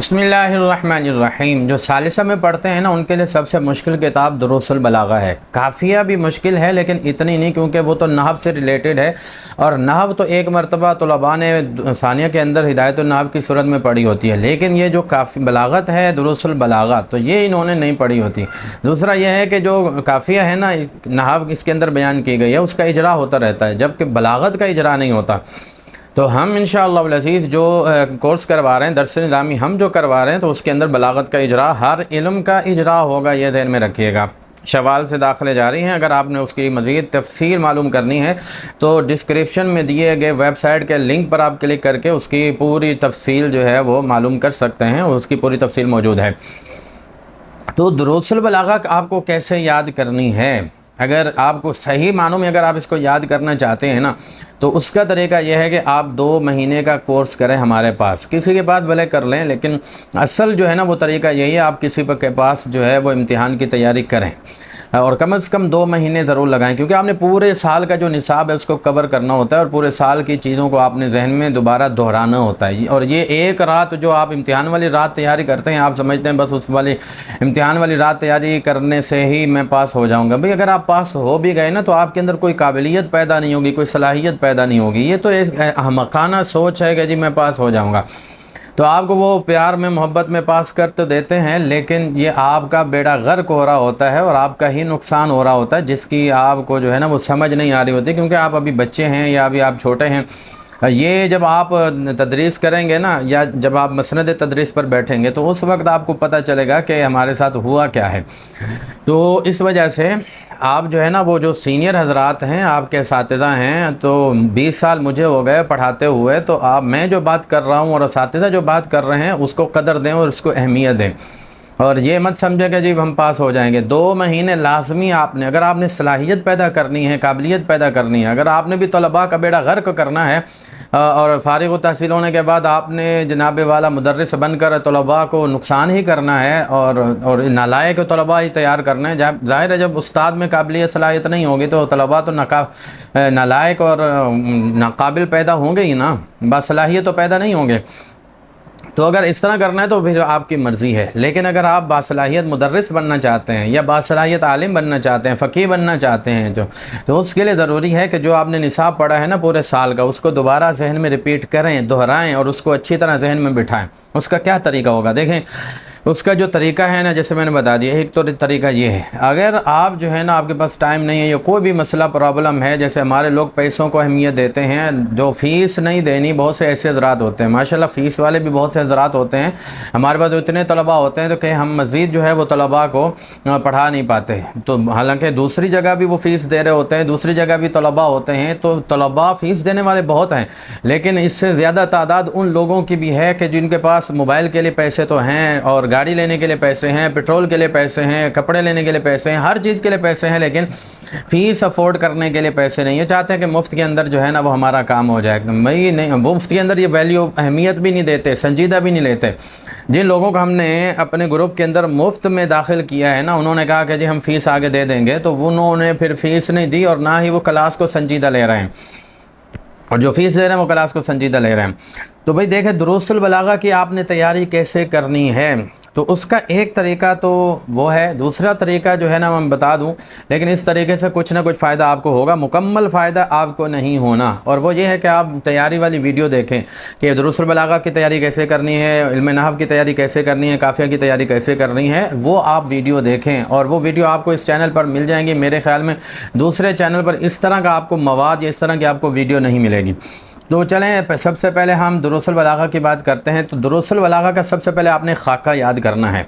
بسم اللہ الرحمن الرحیم۔ جو ثالثہ میں پڑھتے ہیں نا ان کے لیے سب سے مشکل کتاب دروس البلاغہ ہے۔ کافیہ بھی مشکل ہے لیکن اتنی نہیں، کیونکہ وہ تو نحو سے ریلیٹڈ ہے، اور نحو تو ایک مرتبہ طلباء نے ثانیہ کے اندر ہدایت النحو کی صورت میں پڑھی ہوتی ہے، لیکن یہ جو بلاغت ہے دروس البلاغہ تو یہ انہوں نے نہیں پڑھی ہوتی۔ دوسرا یہ ہے کہ جو کافیہ ہے نا نحو اس کے اندر بیان کی گئی ہے اس کا اجرا ہوتا رہتا ہے، جبکہ بلاغت کا اجرا نہیں ہوتا۔ تو ہم انشاءاللہ العزیز جو کورس کروا رہے ہیں، درس نظامی ہم جو کروا رہے ہیں، تو اس کے اندر بلاغت کا اجرا، ہر علم کا اجرا ہوگا، یہ ذہن میں رکھیے گا۔ شوال سے داخلے جاری ہیں، اگر آپ نے اس کی مزید تفصیل معلوم کرنی ہے تو ڈسکرپشن میں دیے گئے ویب سائٹ کے لنک پر آپ کلک کر کے اس کی پوری تفصیل جو ہے وہ معلوم کر سکتے ہیں، اس کی پوری تفصیل موجود ہے۔ تو دروس البلاغہ آپ کو کیسے یاد کرنی ہے؟ اگر آپ کو صحیح معنوں میں اگر آپ اس کو یاد کرنا چاہتے ہیں نا تو اس کا طریقہ یہ ہے کہ آپ 2 مہینے کا کورس کریں ہمارے پاس، کسی کے پاس بھلے کر لیں، لیکن اصل جو ہے نا وہ طریقہ یہی ہے، آپ کسی کے پاس جو ہے وہ امتحان کی تیاری کریں، اور کم از کم 2 مہینے ضرور لگائیں، کیونکہ آپ نے پورے سال کا جو نصاب ہے اس کو کور کرنا ہوتا ہے، اور پورے سال کی چیزوں کو آپ نے ذہن میں دوبارہ دہرانا ہوتا ہے۔ اور یہ ایک رات جو آپ امتحان والی رات تیاری کرتے ہیں، آپ سمجھتے ہیں بس اس والی امتحان والی رات تیاری کرنے سے ہی میں پاس ہو جاؤں گا۔ بھئی اگر آپ پاس ہو بھی گئے نا تو آپ کے اندر کوئی قابلیت پیدا نہیں ہوگی، کوئی صلاحیت پیدا نہیں ہوگی، یہ تو ایک احمقانہ سوچ ہے کہ جی میں پاس ہو جاؤں گا۔ تو آپ کو وہ پیار میں محبت میں پاس کر تو دیتے ہیں، لیکن یہ آپ کا بیڑا غرق ہو رہا ہوتا ہے اور آپ کا ہی نقصان ہو رہا ہوتا ہے، جس کی آپ کو جو ہے نا وہ سمجھ نہیں آ رہی ہوتی، کیونکہ آپ ابھی بچے ہیں یا ابھی آپ چھوٹے ہیں۔ یہ جب آپ تدریس کریں گے نا، یا جب آپ مسند تدریس پر بیٹھیں گے تو اس وقت آپ کو پتہ چلے گا کہ ہمارے ساتھ ہوا کیا ہے۔ تو اس وجہ سے آپ جو ہے نا وہ جو سینئر حضرات ہیں، آپ کے اساتذہ ہیں، تو 20 سال مجھے ہو گئے پڑھاتے ہوئے، تو میں جو بات کر رہا ہوں اور اساتذہ جو بات کر رہے ہیں اس کو قدر دیں اور اس کو اہمیت دیں، اور یہ مت سمجھے کہ جی ہم پاس ہو جائیں گے۔ 2 مہینے لازمی آپ نے، اگر آپ نے صلاحیت پیدا کرنی ہے، قابلیت پیدا کرنی ہے، اگر آپ نے بھی طلباء کا بیڑا غرق کرنا ہے، اور فارغ التحصیل ہونے کے بعد آپ نے جناب والا مدرس بن کر طلباء کو نقصان ہی کرنا ہے اور نالائق طلباء ہی تیار کرنا ہے، ظاہر ہے جب استاد میں قابلیت صلاحیت نہیں ہوگی تو طلباء تو نالائق اور ناقابل پیدا ہوں گے ہی نا، باصلاحیت تو پیدا نہیں ہوں گے۔ تو اگر اس طرح کرنا ہے تو پھر آپ کی مرضی ہے، لیکن اگر آپ باصلاحیت مدرس بننا چاہتے ہیں یا باصلاحیت عالم بننا چاہتے ہیں، فقیہ بننا چاہتے ہیں، تو اس کے لیے ضروری ہے کہ جو آپ نے نصاب پڑھا ہے نا پورے سال کا، اس کو دوبارہ ذہن میں ریپیٹ کریں، دہرائیں، اور اس کو اچھی طرح ذہن میں بٹھائیں۔ اس کا کیا طریقہ ہوگا؟ دیکھیں اس کا جو طریقہ ہے نا، جیسے میں نے بتا دیا، ایک تو طریقہ یہ ہے، اگر آپ جو ہے نا آپ کے پاس ٹائم نہیں ہے یا کوئی بھی مسئلہ پرابلم ہے، جیسے ہمارے لوگ پیسوں کو اہمیت دیتے ہیں، جو فیس نہیں دینی، بہت سے ایسے حضرات ہوتے ہیں، ماشاءاللہ فیس والے بھی بہت سے حضرات ہوتے ہیں، ہمارے پاس اتنے طلباء ہوتے ہیں تو کہ ہم مزید جو ہے وہ طلباء کو پڑھا نہیں پاتے، تو حالانکہ دوسری جگہ بھی وہ فیس دے رہے ہوتے ہیں، دوسری جگہ بھی طلباء ہوتے ہیں، تو طلباء فیس دینے والے بہت ہیں، لیکن اس سے زیادہ تعداد ان لوگوں کی بھی ہے کہ جن کے پاس موبائل کے لیے پیسے تو ہیں، اور گاڑی لینے کے لیے پیسے ہیں، پیٹرول کے لیے پیسے ہیں، کپڑے لینے کے لیے پیسے ہیں، ہر چیز کے لیے پیسے ہیں، لیکن فیس افورڈ کرنے کے لیے پیسے نہیں ہے۔ چاہتے ہیں کہ مفت کے اندر جو ہے نا وہ ہمارا کام ہو جائے، وہ مفت کے اندر یہ ویلیو اہمیت بھی نہیں دیتے، سنجیدہ بھی نہیں لیتے۔ جن لوگوں کو ہم نے اپنے گروپ کے اندر مفت میں داخل کیا ہے نا، انہوں نے کہا کہ جی ہم فیس آگے دے دیں گے، تو انہوں نے پھر فیس نہیں دی، اور نہ ہی وہ کلاس کو سنجیدہ لے رہے ہیں، اور جو فیس لے رہے ہیں وہ کلاس کو سنجیدہ لے رہے ہیں۔ تو بھئی دیکھیں دروس البلاغہ کی آپ نے تیاری کیسے کرنی ہے، تو اس کا ایک طریقہ تو وہ ہے، دوسرا طریقہ جو ہے نا میں بتا دوں، لیکن اس طریقے سے کچھ نہ کچھ فائدہ آپ کو ہوگا، مکمل فائدہ آپ کو نہیں ہونا، اور وہ یہ ہے کہ آپ تیاری والی ویڈیو دیکھیں کہ دروس البلاغہ کی تیاری کیسے کرنی ہے، علم نحو کی تیاری کیسے کرنی ہے، قافیہ کی تیاری کیسے کرنی ہے، وہ آپ ویڈیو دیکھیں، اور وہ ویڈیو آپ کو اس چینل پر مل جائیں گی۔ میرے خیال میں دوسرے چینل پر اس طرح کا آپ کو مواد یا اس طرح کی آپ کو ویڈیو نہیں ملے گی۔ تو چلیں سب سے پہلے ہم دروس البلاغہ کی بات کرتے ہیں۔ تو دروس البلاغہ کا سب سے پہلے آپ نے خاکہ یاد کرنا ہے،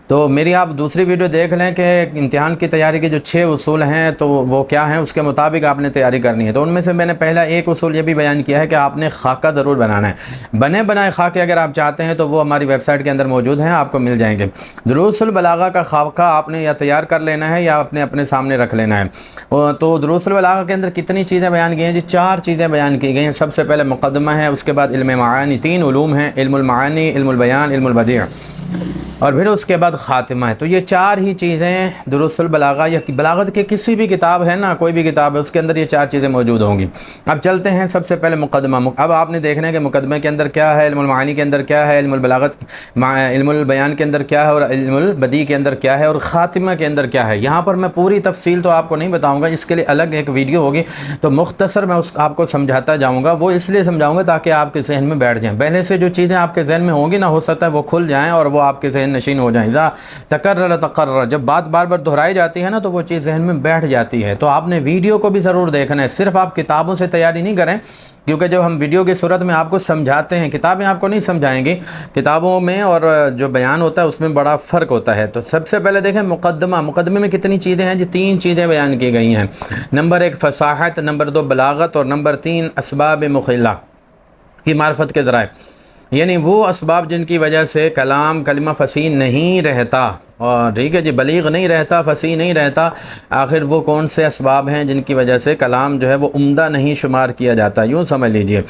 تو میری آپ دوسری ویڈیو دیکھ لیں کہ امتحان کی تیاری کے جو 6 اصول ہیں تو وہ کیا ہیں، اس کے مطابق آپ نے تیاری کرنی ہے۔ تو ان میں سے میں نے پہلا ایک اصول یہ بھی بیان کیا ہے کہ آپ نے خاکہ ضرور بنانا ہے، بنے بنائے خاکے اگر آپ چاہتے ہیں تو وہ ہماری ویب سائٹ کے اندر موجود ہیں، آپ کو مل جائیں گے۔ دروس البلاغہ کا خاکہ آپ نے یا تیار کر لینا ہے یا اپنے سامنے رکھ لینا ہے۔ تو دروس البلاغہ کے اندر کتنی چیزیں بیان کی ہیں جی؟ 4 چیزیں بیان کی گئی ہیں۔ سب سے پہلے مقدمہ ہے، اس کے بعد علم معانی، 3 علوم ہیں، علم المعانی، علم البیان، علم البدیع۔ اور پھر اس کے بعد خاتمہ ہے۔ تو یہ چار ہی چیزیں دروس البلاغہ یا بلاغت کے کسی بھی کتاب ہے نا، کوئی بھی کتاب ہے، اس کے اندر یہ چار چیزیں موجود ہوں گی۔ اب چلتے ہیں سب سے پہلے مقدمہ۔ اب آپ نے دیکھنا ہے کہ مقدمے کے اندر کیا ہے، علم المعانی کے اندر کیا ہے، علم البلاغت علم البیان کے اندر کیا ہے، اور علم البدیع کے اندر کیا ہے، اور خاتمہ کے اندر کیا ہے۔ یہاں پر میں پوری تفصیل تو آپ کو نہیں بتاؤں گا، اس کے لیے الگ ایک ویڈیو ہوگی، تو مختصر میں آپ کو سمجھاتا جاؤں گا۔ وہ اس لیے سمجھاؤں گا تاکہ آپ کے ذہن میں بیٹھ جائیں، پہلے سے جو چیزیں آپ کے ذہن میں ہوں گی نا، ہو سکتا ہے وہ کھل جائیں اور وہ آپ کے ذہن نشین ہو جائیں۔ تکرر تقرر، جب بات بار بار دہرائی جاتی ہے نا تو وہ چیز ذہن میں بیٹھ جاتی ہے۔ تو آپ نے ویڈیو کو بھی ضرور دیکھنا ہے، صرف آپ کتابوں سے تیاری نہیں کریں، کیونکہ جب ہم ویڈیو کی صورت میں آپ کو سمجھاتے ہیں، کتابیں آپ کو نہیں سمجھائیں گی، کتابوں میں اور جو بیان ہوتا ہے اس میں بڑا فرق ہوتا ہے۔ تو سب سے پہلے دیکھیں مقدمہ۔ مقدمے میں کتنی چیزیں ہیں جی؟ 3 چیزیں بیان کی گئی ہیں۔ نمبر 1 فصاحت، نمبر 2 بلاغت، اور نمبر 3 اسباب مخلہ کی معرفت کے ذرائع، یعنی وہ اسباب جن کی وجہ سے کلمہ فصیح نہیں رہتا، اور ٹھیک ہے جی، بلیغ نہیں رہتا، فصیح نہیں رہتا۔ آخر وہ کون سے اسباب ہیں جن کی وجہ سے کلام جو ہے وہ عمدہ نہیں شمار کیا جاتا، یوں سمجھ لیجئے۔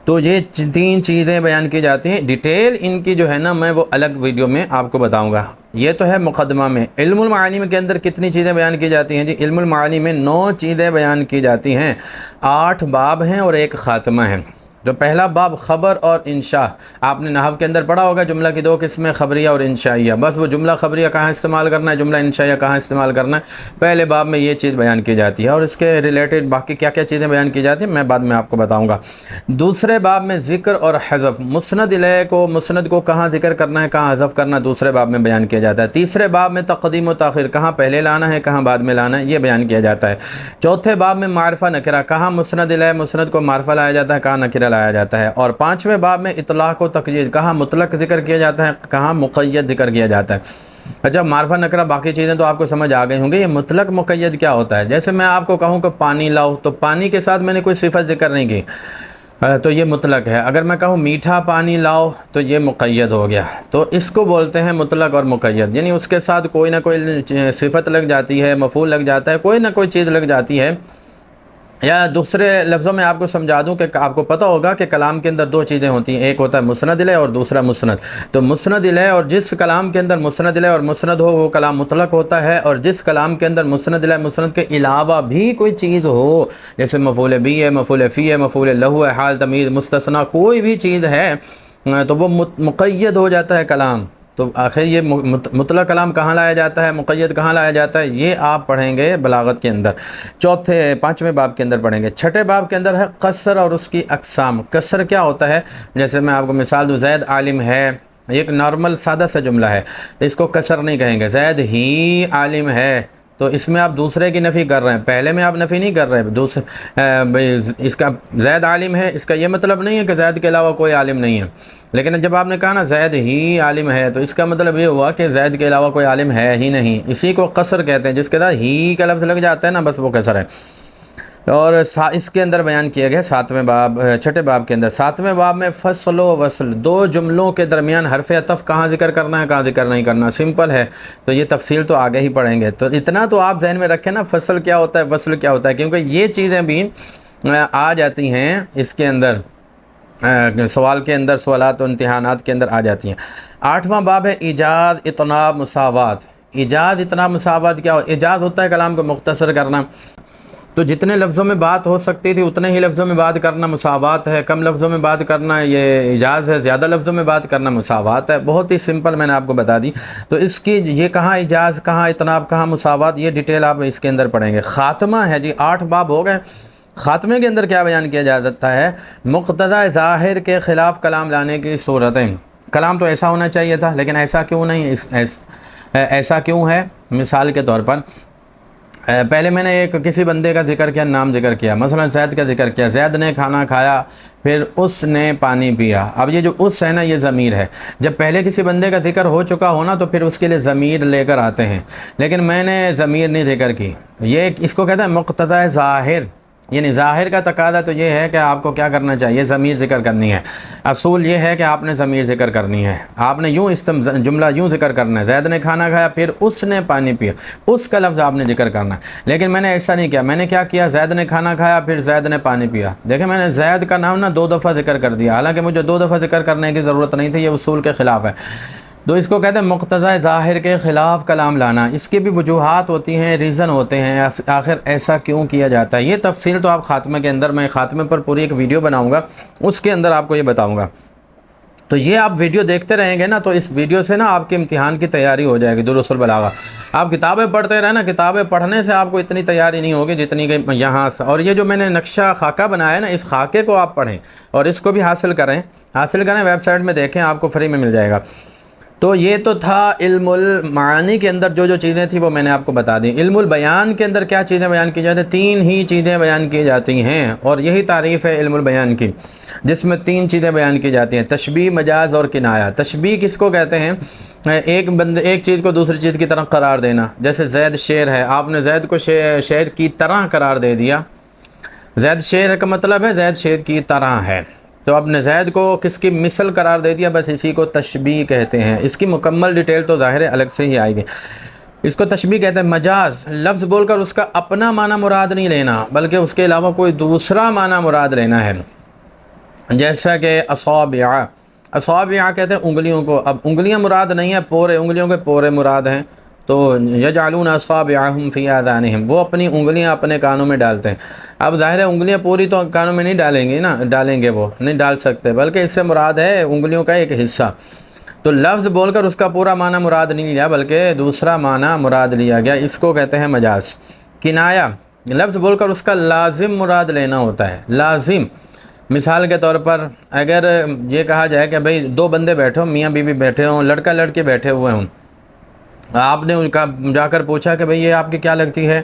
تو یہ 3 چیزیں بیان کی جاتی ہیں، ڈیٹیل ان کی جو ہے نا میں وہ الگ ویڈیو میں آپ کو بتاؤں گا۔ یہ تو ہے مقدمہ میں۔ علم المعانی میں کے اندر کتنی چیزیں بیان کی جاتی ہیں جی؟ علم المعانی میں 9 چیزیں بیان کی جاتی ہیں، 8 باب ہیں اور 1 خاتمہ ہے۔ جو پہلا باب خبر اور انشاء، آپ نے نحو کے اندر پڑھا ہوگا جملہ کی 2 قسمیں، خبریہ اور انشائیہ۔ بس وہ جملہ خبریہ کہاں استعمال کرنا ہے، جملہ انشائیہ کہاں استعمال کرنا ہے، پہلے باب میں یہ چیز بیان کی جاتی ہے، اور اس کے ریلیٹڈ باقی کیا کیا چیزیں بیان کی جاتی ہیں میں بعد میں آپ کو بتاؤں گا۔ دوسرے باب میں ذکر اور حذف، مسند الیہ کو، مسند کو کہاں ذکر کرنا ہے کہاں حذف کرنا ہے، دوسرے باب میں بیان کیا جاتا ہے۔ تیسرے باب میں تقدیم و تاخیر، کہاں پہلے لانا ہے کہاں بعد میں لانا ہے، یہ بیان کیا جاتا ہے۔ چوتھے باب میں معرفہ نکرہ، کہاں مسند الیہ مسند کو معرفہ لایا جاتا ہے کہاں نکرہ لایا جاتا ہے۔ اور 5ویں باب میں اطلاق و تقیید، کہاں مطلق ذکر کیا جاتا ہے کہاں مقید ذکر کیا جاتا ہے۔ اچھا، معرفہ نکرہ باقی چیزیں تو آپ کو سمجھ آ گئی ہوں گی۔ یہ مطلق مقید کیا ہوتا ہے؟ جیسے میں آپ کو کہوں کہ پانی لاؤ، تو پانی کے ساتھ میں نے کوئی صفت ذکر نہیں کی تو یہ مطلق ہے۔ اگر میں کہوں میٹھا پانی لاؤ تو یہ مقید ہو گیا۔ تو اس کو بولتے ہیں مطلق اور مقید، یعنی اس کے ساتھ کوئی نہ کوئی صفت لگ جاتی ہے، مفعول لگ جاتا ہے، کوئی نہ کوئی چیز لگ جاتی ہے۔ یا دوسرے لفظوں میں آپ کو سمجھا دوں کہ آپ کو پتہ ہوگا کہ کلام کے اندر 2 چیزیں ہوتی ہیں، ایک ہوتا ہے مسند الیہ اور دوسرا مسند۔ تو مسند الیہ، اور جس کلام کے اندر مسند الیہ اور مسند ہو وہ کلام مطلق ہوتا ہے، اور جس کلام کے اندر مسند الیہ مسند کے علاوہ بھی کوئی چیز ہو، جیسے مفعول بھی ہے، مفعول فی ہے، مفعول لہ ہے، حال تمیز مستثنیٰ کوئی بھی چیز ہے، تو وہ مقید ہو جاتا ہے کلام۔ تو آخر یہ مطلق کلام کہاں لایا جاتا ہے، مقید کہاں لایا جاتا ہے، یہ آپ پڑھیں گے بلاغت کے اندر، 5ویں باب کے اندر پڑھیں گے۔ 6 باب کے اندر ہے قصر اور اس کی اقسام۔ قصر کیا ہوتا ہے؟ جیسے میں آپ کو مثال دوں، زید عالم ہے، ایک نارمل سادہ سا جملہ ہے، اس کو قصر نہیں کہیں گے۔ زید ہی عالم ہے، تو اس میں آپ دوسرے کی نفی کر رہے ہیں، پہلے میں آپ نفی نہیں کر رہے۔ اس کا زید عالم ہے، اس کا یہ مطلب نہیں ہے کہ زید کے علاوہ کوئی عالم نہیں ہے، لیکن جب آپ نے کہا نا زید ہی عالم ہے تو اس کا مطلب یہ ہوا کہ زید کے علاوہ کوئی عالم ہے ہی نہیں، اسی کو قصر کہتے ہیں، جس کے ساتھ ہی کا لفظ لگ جاتا ہے نا بس وہ قصر ہے۔ اور اس کے اندر بیان کیا گیا 6 باب کے اندر۔ 7ویں باب میں فصل و وصل، 2 جملوں کے درمیان حرف عطف کہاں ذکر کرنا ہے کہاں ذکر نہیں کرنا، سمپل ہے، تو یہ تفصیل تو آگے ہی پڑھیں گے۔ تو اتنا تو آپ ذہن میں رکھیں نا، فصل کیا ہوتا ہے وصل کیا ہوتا ہے، کیونکہ یہ چیزیں بھی آ جاتی ہیں اس کے اندر، سوال کے اندر، سوالات و امتحانات کے اندر آ جاتی ہیں۔ 8واں باب ہے ایجاز اطناب مساوات۔ ایجاز اطناب مساوات کیا ہو؟ ایجاز ہوتا ہے کلام کو مختصر کرنا، تو جتنے لفظوں میں بات ہو سکتی تھی اتنے ہی لفظوں میں بات کرنا مساوات ہے، کم لفظوں میں بات کرنا یہ ایجاز ہے، زیادہ لفظوں میں بات کرنا مساوات ہے۔ بہت ہی سمپل میں نے آپ کو بتا دی۔ تو اس کی یہ کہاں ایجاز کہاں اطناب کہاں مساوات، یہ ڈیٹیل آپ اس کے اندر پڑھیں گے۔ خاتمہ ہے جی، 8 باب ہو گئے۔ خاتمے کے اندر کیا بیان کیا جا سکتا ہے؟ مقتضی ظاہر کے خلاف کلام لانے کی صورتیں۔ کلام تو ایسا ہونا چاہیے تھا لیکن ایسا کیوں نہیں، ایسا کیوں ہے؟ مثال کے طور پر پہلے میں نے کسی بندے کا ذکر کیا، نام ذکر کیا، مثلا زید کا ذکر کیا، زید نے کھانا کھایا، پھر اس نے پانی پیا۔ اب یہ جو اس ہے نا یہ ضمیر ہے، جب پہلے کسی بندے کا ذکر ہو چکا ہونا تو پھر اس کے لیے ضمیر لے کر آتے ہیں، لیکن میں نے ضمیر نہیں ذکر کی، یہ اس کو کہتے ہیں مقتضی ظاہر، یعنی ظاہر کا تقاضا تو یہ ہے کہ آپ کو کیا کرنا چاہیے، ضمیر ذکر کرنی ہے۔ اصول یہ ہے کہ آپ نے ضمیر ذکر کرنی ہے، آپ نے یوں جملہ یوں ذکر کرنا ہے، زید نے کھانا کھایا پھر اس نے پانی پیا، اس کا لفظ آپ نے ذکر کرنا ہے۔ لیکن میں نے ایسا نہیں کیا، میں نے کیا کیا، زید نے کھانا کھایا پھر زید نے پانی پیا۔ دیکھیں میں نے زید کا نام نا 2 دفعہ ذکر کر دیا، حالانکہ مجھے 2 دفعہ ذکر کرنے کی ضرورت نہیں تھی، یہ اصول کے خلاف ہے۔ تو اس کو کہتے ہیں مقتضى ظاہر کے خلاف کلام لانا. اس کی بھی وجوہات ہوتی ہیں، ریزن ہوتے ہیں آخر ایسا کیوں کیا جاتا ہے. یہ تفصیل تو آپ خاتمہ کے اندر، میں خاتمے پر پوری ایک ویڈیو بناؤں گا، اس کے اندر آپ کو یہ بتاؤں گا. تو یہ آپ ویڈیو دیکھتے رہیں گے نا، تو اس ویڈیو سے نا آپ کے امتحان کی تیاری ہو جائے گی. دروس البلاغہ آپ کتابیں پڑھتے رہیں نا، کتابیں پڑھنے سے آپ کو اتنی تیاری نہیں ہوگی جتنی کہ یہاں سے. اور یہ جو میں نے نقشہ خاکہ بنایا ہے نا، اس خاکے کو آپ پڑھیں اور اس کو بھی حاصل کریں. ویب سائٹ میں دیکھیں، آپ کو فری میں مل جائے گا. تو یہ تو تھا علم المعانی کے اندر جو چیزیں تھیں وہ میں نے آپ کو بتا دی. علم البیان کے اندر کیا چیزیں بیان کی جاتی ہیں؟ 3 ہی چیزیں بیان کی جاتی ہیں، اور یہی تعریف ہے علم البیان کی، جس میں 3 چیزیں بیان کی جاتی ہیں: تشبیہ، مجاز اور کنایہ. تشبیہ کس کو کہتے ہیں؟ ایک چیز کو دوسری چیز کی طرح قرار دینا. جیسے زید شیر ہے، آپ نے زید کو شیر کی طرح قرار دے دیا. زید شیر کا مطلب ہے زید شیر کی طرح ہے، تو آپ نے زید کو کس کی مثل قرار دے دیا، بس اسی کو تشبیہ کہتے ہیں. اس کی مکمل ڈیٹیل تو ظاہر ہے الگ سے ہی آئے گی. اس کو تشبیہ کہتے ہیں. مجاز، لفظ بول کر اس کا اپنا معنی مراد نہیں لینا، بلکہ اس کے علاوہ کوئی دوسرا معنی مراد لینا ہے. جیسا کہ اصابع، اصابع کہتے ہیں انگلیوں کو. اب انگلیاں مراد نہیں ہیں، پورے انگلیوں کے پورے مراد ہیں. تو یجعلون اصابعہم فی آذانہم، وہ اپنی انگلیاں اپنے کانوں میں ڈالتے ہیں. اب ظاہر ہے انگلیاں پوری تو کانوں میں نہیں ڈالیں گے نا، ڈالیں گے وہ نہیں ڈال سکتے، بلکہ اس سے مراد ہے انگلیوں کا ایک حصہ. تو لفظ بول کر اس کا پورا معنی مراد نہیں لیا، بلکہ دوسرا معنی مراد لیا گیا. اس کو کہتے ہیں مجاز. کنایہ، لفظ بول کر اس کا لازم مراد لینا ہوتا ہے. لازم، مثال کے طور پر اگر یہ کہا جائے کہ بھئی 2 بندے بیٹھے ہوں، میاں بیوی بیٹھے ہوں، لڑکا لڑکی بیٹھے ہوئے ہوں، آپ نے ان کا جا کر پوچھا کہ بھئی یہ آپ کی کیا لگتی ہے،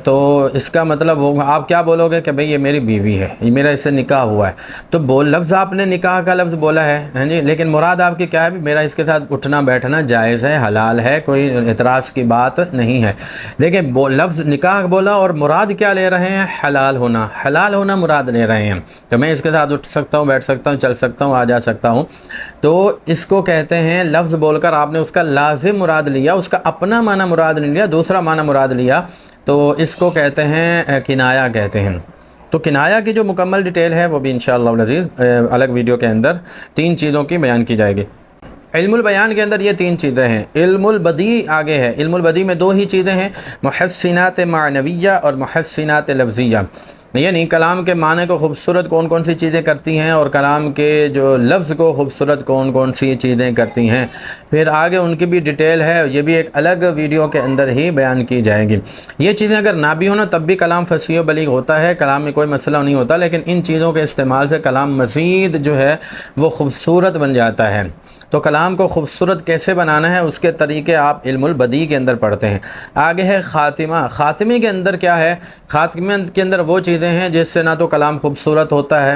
تو اس کا مطلب ہوگا، آپ کیا بولو گے کہ بھئی یہ میری بیوی ہے، یہ میرا اس سے نکاح ہوا ہے. تو لفظ آپ نے نکاح کا لفظ بولا ہے ہاں جی، لیکن مراد آپ کی کیا ہے؟ میرا اس کے ساتھ اٹھنا بیٹھنا جائز ہے، حلال ہے، کوئی اعتراض کی بات نہیں ہے. دیکھیں لفظ نکاح بولا اور مراد کیا لے رہے ہیں؟ حلال ہونا. حلال ہونا مراد لے رہے ہیں کہ میں اس کے ساتھ اٹھ سکتا ہوں، بیٹھ سکتا ہوں، چل سکتا ہوں، آ جا سکتا ہوں. تو اس کو کہتے ہیں لفظ بول کر آپ نے اس کا لازم مراد لیا، اس کا اپنا معنی مراد نہیں لیا، دوسرا معنی مراد لیا، تو اس کو کہتے ہیں کنایہ کہتے ہیں. تو کنایہ کی جو مکمل ڈیٹیل ہے وہ بھی انشاءاللہ العزیز الگ ویڈیو کے اندر 3 چیزوں کی بیان کی جائے گی. علم البیان کے اندر یہ 3 چیزیں ہیں. علم البدیع آگے ہے. علم البدیع میں 2 ہی چیزیں ہیں، محسنات معنویہ اور محسنات لفظیہ. یعنی کلام کے معنی کو خوبصورت کون کون سی چیزیں کرتی ہیں، اور کلام کے جو لفظ کو خوبصورت کون کون سی چیزیں کرتی ہیں. پھر آگے ان کی بھی ڈیٹیل ہے، یہ بھی ایک الگ ویڈیو کے اندر ہی بیان کی جائے گی. یہ چیزیں اگر نہ بھی ہونا تب بھی کلام فصیح و بلیغ ہوتا ہے، کلام میں کوئی مسئلہ نہیں ہوتا، لیکن ان چیزوں کے استعمال سے کلام مزید جو ہے وہ خوبصورت بن جاتا ہے. تو کلام کو خوبصورت کیسے بنانا ہے اس کے طریقے آپ علم البدیع کے اندر پڑھتے ہیں. آگے ہے خاتمہ. خاتمے کے اندر کیا ہے؟ خاتمے کے اندر وہ چیزیں ہیں جس سے نہ تو کلام خوبصورت ہوتا ہے،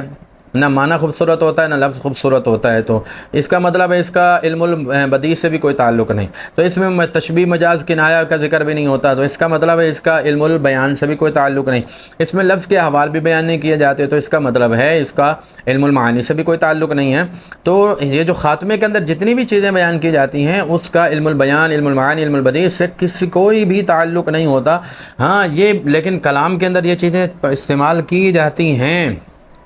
نہ معنی خوبصورت ہوتا ہے، نہ لفظ خوبصورت ہوتا ہے. تو اس کا مطلب ہے اس کا علم البدیع سے بھی کوئی تعلق نہیں. تو اس میں تشبیہ، مجاز، کنایہ کا ذکر بھی نہیں ہوتا، تو اس کا مطلب ہے اس کا علم البیان سے بھی کوئی تعلق نہیں. اس میں لفظ کے احوال بھی بیان نہیں کیے جاتے، تو اس کا مطلب ہے اس کا علم المعانی سے بھی کوئی تعلق نہیں ہے. تو یہ جو خاتمے کے اندر جتنی بھی چیزیں بیان کی جاتی ہیں اس کا علم البیان، علم المعانی، علم البدیع سے کوئی بھی تعلق نہیں ہوتا. ہاں یہ لیکن کلام کے اندر یہ چیزیں استعمال کی جاتی ہیں،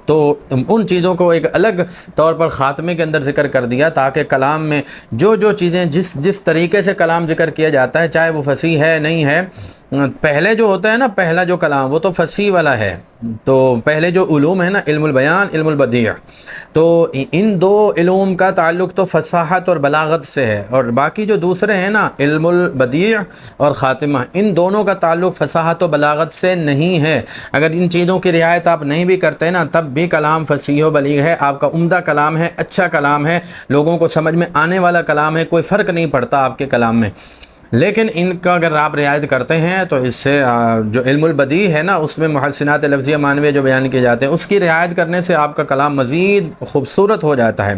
تو ان چیزوں کو ایک الگ طور پر خاتمے کے اندر ذکر کر دیا، تاکہ کلام میں جو چیزیں جس طریقے سے کلام ذکر کیا جاتا ہے، چاہے وہ فصیح ہے نہیں ہے. پہلے جو ہوتا ہے نا، پہلا جو کلام وہ تو فصیح والا ہے. تو پہلے جو علوم ہے نا، علم البیان، علم البدیع، تو ان 2 علوم کا تعلق تو فصاحت اور بلاغت سے ہے، اور باقی جو دوسرے ہیں نا، علم البدیع اور خاتمہ، ان دونوں کا تعلق فصاحت و بلاغت سے نہیں ہے. اگر ان چیزوں کی رعایت آپ نہیں بھی کرتے نا، تب بھی کلام فصیح و بلیغ ہے، آپ کا عمدہ کلام ہے، اچھا کلام ہے، لوگوں کو سمجھ میں آنے والا کلام ہے، کوئی فرق نہیں پڑتا آپ کے کلام میں. لیکن ان کا اگر آپ رعایت کرتے ہیں تو اس سے جو علم البدیع ہے نا، اس میں محسنات لفظیہ معنویہ جو بیان کیے جاتے ہیں، اس کی رعایت کرنے سے آپ کا کلام مزید خوبصورت ہو جاتا ہے.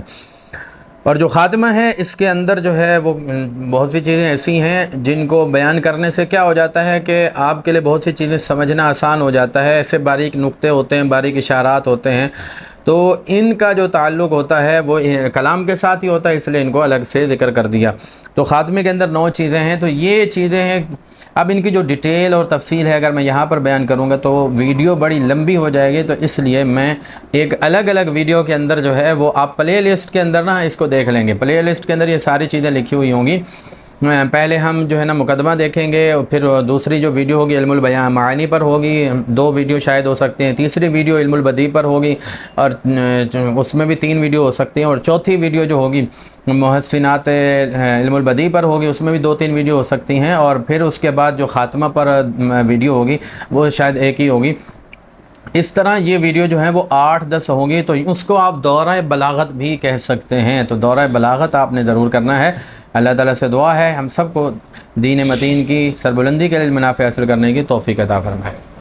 اور جو خاتمہ ہے اس کے اندر جو ہے وہ بہت سی چیزیں ایسی ہیں جن کو بیان کرنے سے کیا ہو جاتا ہے کہ آپ کے لیے بہت سی چیزیں سمجھنا آسان ہو جاتا ہے. ایسے باریک نقطے ہوتے ہیں، باریک اشارات ہوتے ہیں، تو ان کا جو تعلق ہوتا ہے وہ کلام کے ساتھ ہی ہوتا ہے، اس لیے ان کو الگ سے ذکر کر دیا۔ تو خاتمے کے اندر 9 چیزیں ہیں، تو یہ چیزیں ہیں۔ اب ان کی جو ڈیٹیل اور تفصیل ہے اگر میں یہاں پر بیان کروں گا تو ویڈیو بڑی لمبی ہو جائے گی، تو اس لیے میں ایک الگ الگ ویڈیو کے اندر جو ہے وہ آپ پلے لسٹ کے اندر نا اس کو دیکھ لیں گے۔ پلے لسٹ کے اندر یہ ساری چیزیں لکھی ہوئی ہوں گی۔ پہلے ہم جو ہے نا مقدمہ دیکھیں گے، اور پھر دوسری جو ویڈیو ہوگی علم البیان معانی پر ہوگی، 2 ویڈیو شاید ہو سکتے ہیں، تیسری ویڈیو علم البدیع پر ہوگی، اور اس میں بھی 3 ویڈیو ہو سکتی ہیں، اور چوتھی ویڈیو جو ہوگی محسنات علم البدیع پر ہوگی، اس میں بھی 2-3 ویڈیو ہو سکتی ہیں، اور پھر اس کے بعد جو خاتمہ پر ویڈیو ہوگی وہ شاید ایک ہی ہوگی۔ اس طرح یہ ویڈیو جو ہے وہ 8-10 ہوگی، تو اس کو آپ دورہ بلاغت بھی کہہ سکتے ہیں۔ تو دورہ بلاغت آپ نے ضرور کرنا ہے۔ اللہ تعالیٰ سے دعا ہے ہم سب کو دین متین کی سربلندی کے لیے منافع حاصل کرنے کی توفیق عطا فرمائے۔